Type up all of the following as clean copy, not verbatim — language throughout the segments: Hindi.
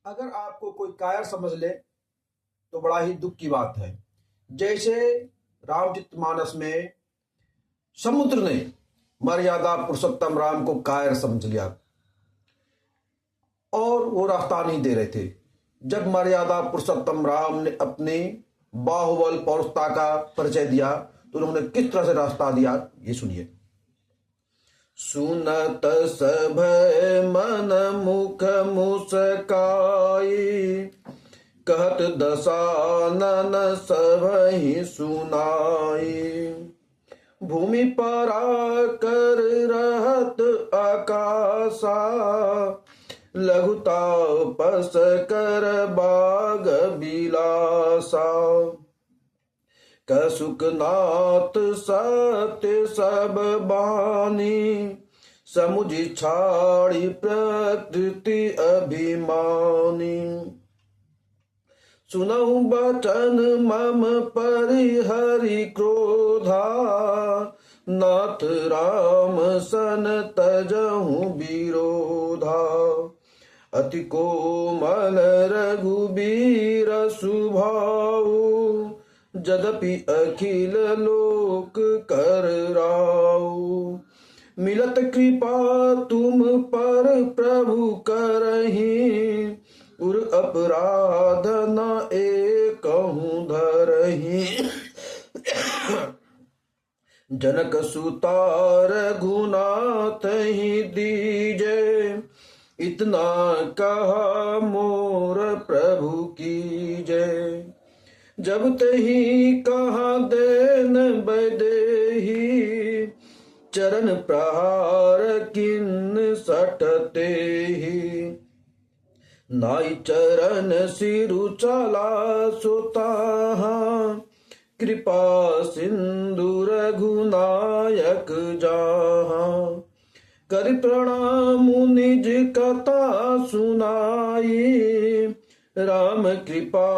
अगर आपको कोई कायर समझ ले तो बड़ा ही दुख की बात है। जैसे रामचरितमानस में समुद्र ने मर्यादा पुरुषोत्तम राम को कायर समझ लिया और वो रास्ता नहीं दे रहे थे। जब मर्यादा पुरुषोत्तम राम ने अपनी बाहुबल पौरुषता का परिचय दिया तो उन्होंने किस तरह से रास्ता दिया, ये सुनिए। सुनत सब मन मुख मुस्काई, कहत दशानन सबहि सुनाई। भूमि परा कर रहत आकाशा, लघुता पस कर बाग बिलासा। कसुकनाथ सत्य सब बानी, समुझि छाड़ी प्रकृति अभिमानी। सुनहु बचन मम परिहरि क्रोधा, नाथ राम सन तजहु विरोधा। अति कोमल रघुबीर सुभाऊ, यद्यपि अखिल लोक कर राऊ। मिलत कृपा तुम पर प्रभु करही, उर अपराध न एकहु धरही। जनक सुता रघुनाथ ही दीजे, इतना कहा मोर प्रभु कीजे। जब तही कहा देन बैदेही, चरण प्रहार किन सटते ही। नाई चरण सिरु चला सुताहा, कृपा सिंधु रघुनायक जाहा। कर प्रणाम निज कथा सुनाई, राम कृपा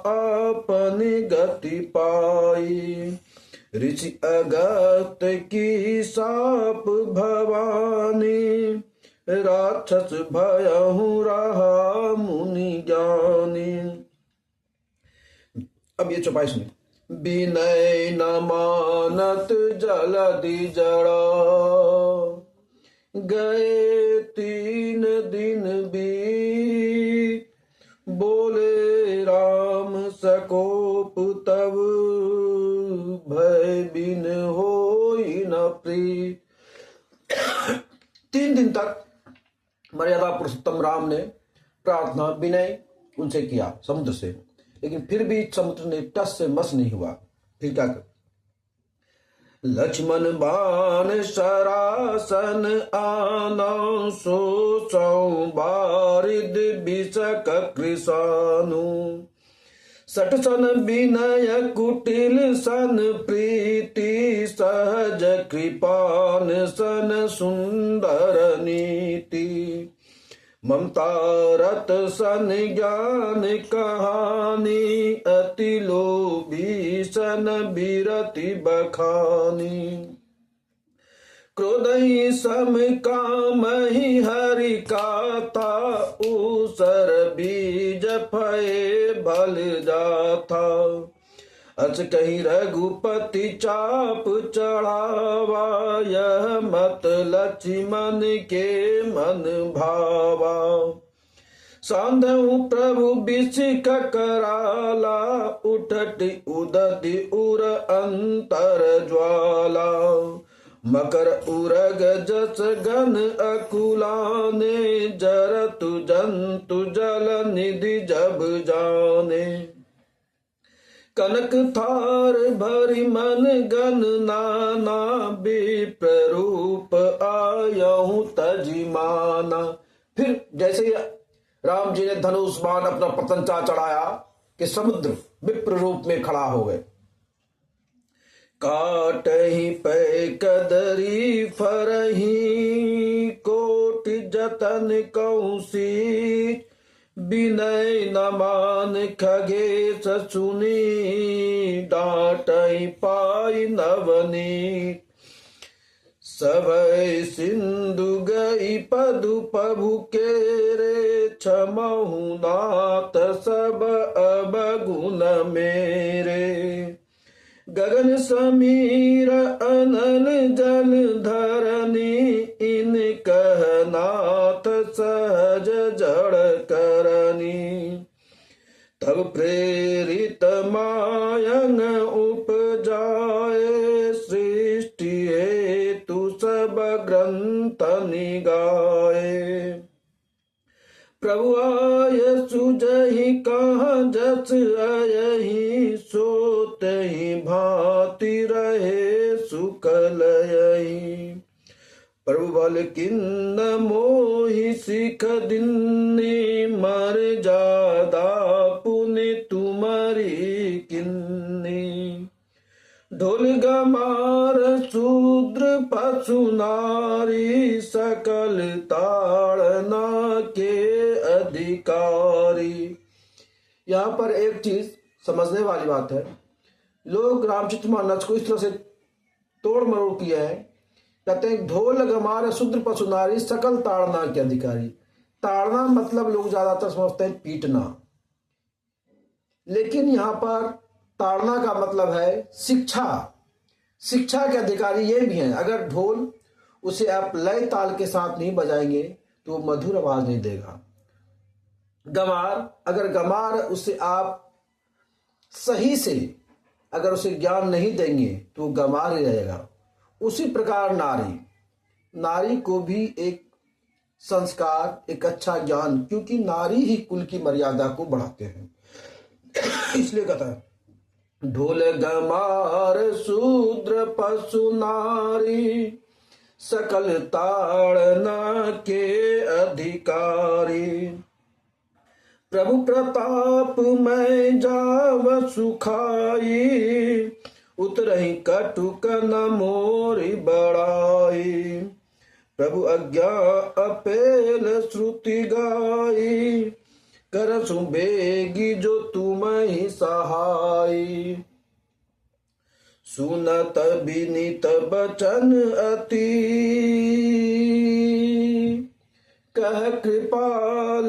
आपन गति पाई। ऋषि अगस्त्य की साप भवानी, राक्षस भयहु रहा मुनि ज्ञानी। अब ये चौपाई सुनिए। विनय न मानत जलधि जड़ा, गए 3 दिन भी। बोले राम सकोप तब, भय बिन होई न प्रीत। 3 दिन तक मर्यादा पुरुषोत्तम राम ने प्रार्थना विनय उनसे किया समुद्र से, लेकिन फिर भी समुद्र ने टस से मस नहीं हुआ। फिर क्या कर? लक्ष्मण बाण सरासन आना, सो बारिद बिसक कृषानु। सठ सन विनय कुटिल सन प्रीति, सहज कृपान सन सुंदर नीति। ममता रत सन ज्ञान कहानी, अति लोभी सन बिरति बखानी। क्रोधहि सम कामहि हरि काता, ऊसर बीज फये भल जाथा। अच कही रघुपति चाप चढ़ावा, यह मत लक्ष्मण के मन भावा। सांधु प्रभु बिसिक कराला, उठट उदति उर अंतर ज्वाला। मकर उरग जस गन अकुलाने, जरतु जंतु जल निधि जब जाने। कनक थार भरि मन गन नाना, विप्ररूप आयहु तजिमाना। फिर जैसे ही राम जी ने धनुष बाण अपना पतंचा चढ़ाया कि समुद्र विप्र रूप में खड़ा हो गए। काटहि पै कदरी फरही, कोटि जतन कौसी। विनय न मान खगेश सुनी, डांटहि पाई नवनी। सबय सिंधु गई पदु प्रभु के रे, क्षमहु नाथ सब अवगुण मेरे। गगन समीर अनल जल धरनी, इन कहनाथ सहज जड़ करनी। तब प्रेरित मायंग उपजाए, सृष्टि हेतु सब ग्रंथ निगाए। प्रभु आय सुजहि कहाँ जस अयहि, सोतहि भांति रहे सुकलयहि। प्रभु बल किन्न मोहि सिख दिन्नी, मर जादा पुनि तुम्हारी किन्नी। ढोल गमार शूद्र पशु नारी, सकल ताड़ना के अधिकारी। यहाँ पर एक चीज समझने वाली बात है, लोग रामचरितमानस को इस तरह से तोड़ मरोड़ किया है। कहते हैं ढोल गमार शूद्र पशु नारी, सकल ताड़ना के अधिकारी। ताड़ना मतलब लोग ज्यादातर समझते हैं पीटना, लेकिन यहाँ पर ताड़ना का मतलब है शिक्षा। शिक्षा के अधिकारी ये भी हैं। अगर ढोल उसे आप लय ताल के साथ नहीं बजाएंगे तो मधुर आवाज नहीं देगा। गमार, अगर गमार उसे आप सही से अगर उसे ज्ञान नहीं देंगे तो गमार ही रहेगा। उसी प्रकार नारी, नारी को भी एक संस्कार, एक अच्छा ज्ञान, क्योंकि नारी ही कुल की मर्यादा को बढ़ाते हैं। इसलिए कहता है ढोल गमार शूद्र पशु नारी, सकल ताड़ना के अधिकारी। प्रभु प्रताप मैं जाव सुखाई, उतरहि कटुक न मोरी बड़ाई। प्रभु आज्ञा अपेल श्रुति गाई, करसु बेगी जो तुम ही सहाय। सुनत विनीत बचन अति, कह कृपाल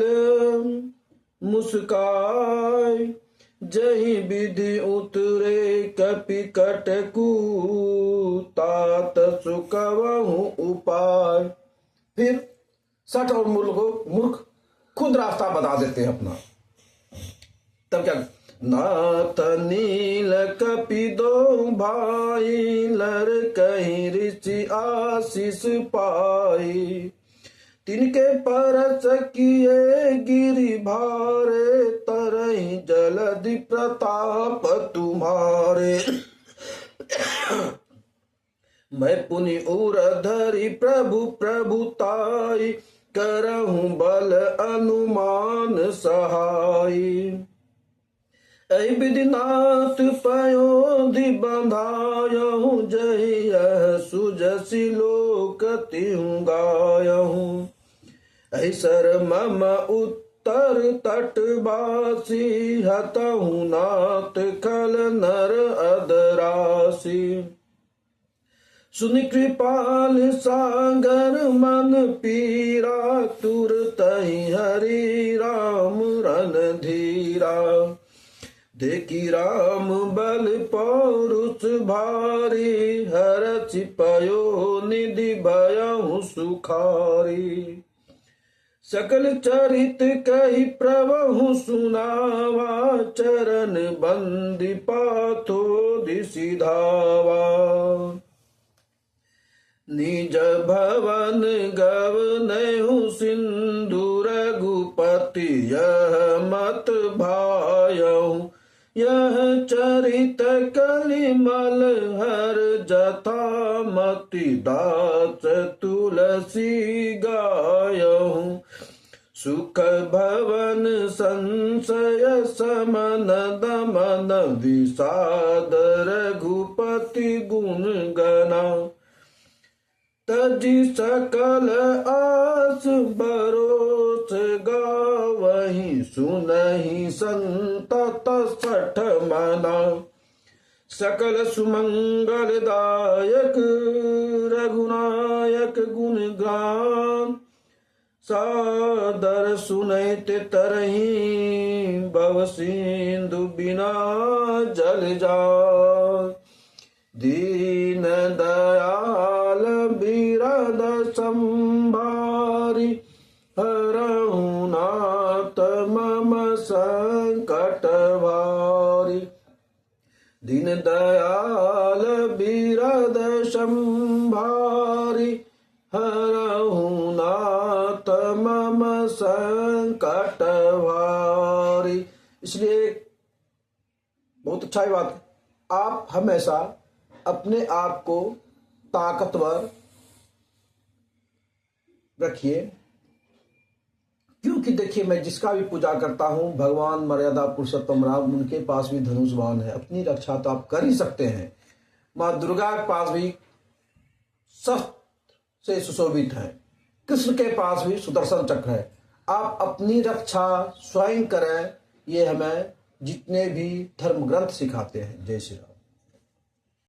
मुस्काय। जहि विधि उतरे कपि कटकू, तात सुकवहु उपाय। फिर सठ और मूर्ख खुद रास्ता बता देते हैं अपना। तब क्या, नाथ नील कपि दो भाई, लर कहीं ऋषि आशीष पाई। तिनके परस किए गिरि भारे, तरहि जलधि प्रताप तुम्हारे। मैं पुनि उर धरि प्रभु प्रभुताई, करहूं बल अनुमान सहाय। ऐ विधिनाथ पयोधि बंधायहूं, जहि यह सुजसि लोक तिहुं गायहूं। ऐसर मम उत्तर तटवासी, हतहूं नाथ खल नर अदरासी। सुनि कृपाल सागर मन पीरा, तुरतहि हरि राम रणधीरा। देखी राम बल पौरुष भारी, हरषि पयो निधि भयहु सुखारी। सकल चरित कही प्रभु सुनावा, चरण बंदी पाथो सिधावा। निज भवन गवनहु सिंधु, रघुपति यह मत भायहु। यह चरित कलिमल हर जथा, मति दास तुलसी गायहु। सुख भवन संशय समन दमन, विषाद रघुपति गुण गना। तजि सकल आस बरोस गावहि, सुनहि संतत सठ मना। सकल सुमंगलदायक रघुनायक गुण गान सादर सुनैत तरही भव सिंधु बिना जल जाय दीन दयाल बिरद संभारी हरहु नाथ मम संकट भारी दीन दयाल बिरद संभारी हरहु नाथ मम संकट भारी। इसलिए बहुत अच्छा बात है, आप हमेशा अपने आप को ताकतवर रखिए, क्योंकि देखिए मैं जिसका भी पूजा करता हूं भगवान मर्यादा पुरुषोत्तम राम, उनके पास भी धनुष बाण है। अपनी रक्षा तो आप कर ही सकते हैं, माँ दुर्गा के पास भी शस्त्र से सुशोभित है, कृष्ण के पास भी सुदर्शन चक्र है। आप अपनी रक्षा स्वयं करें, ये हमें जितने भी धर्म ग्रंथ सिखाते हैं। जय श्री राम।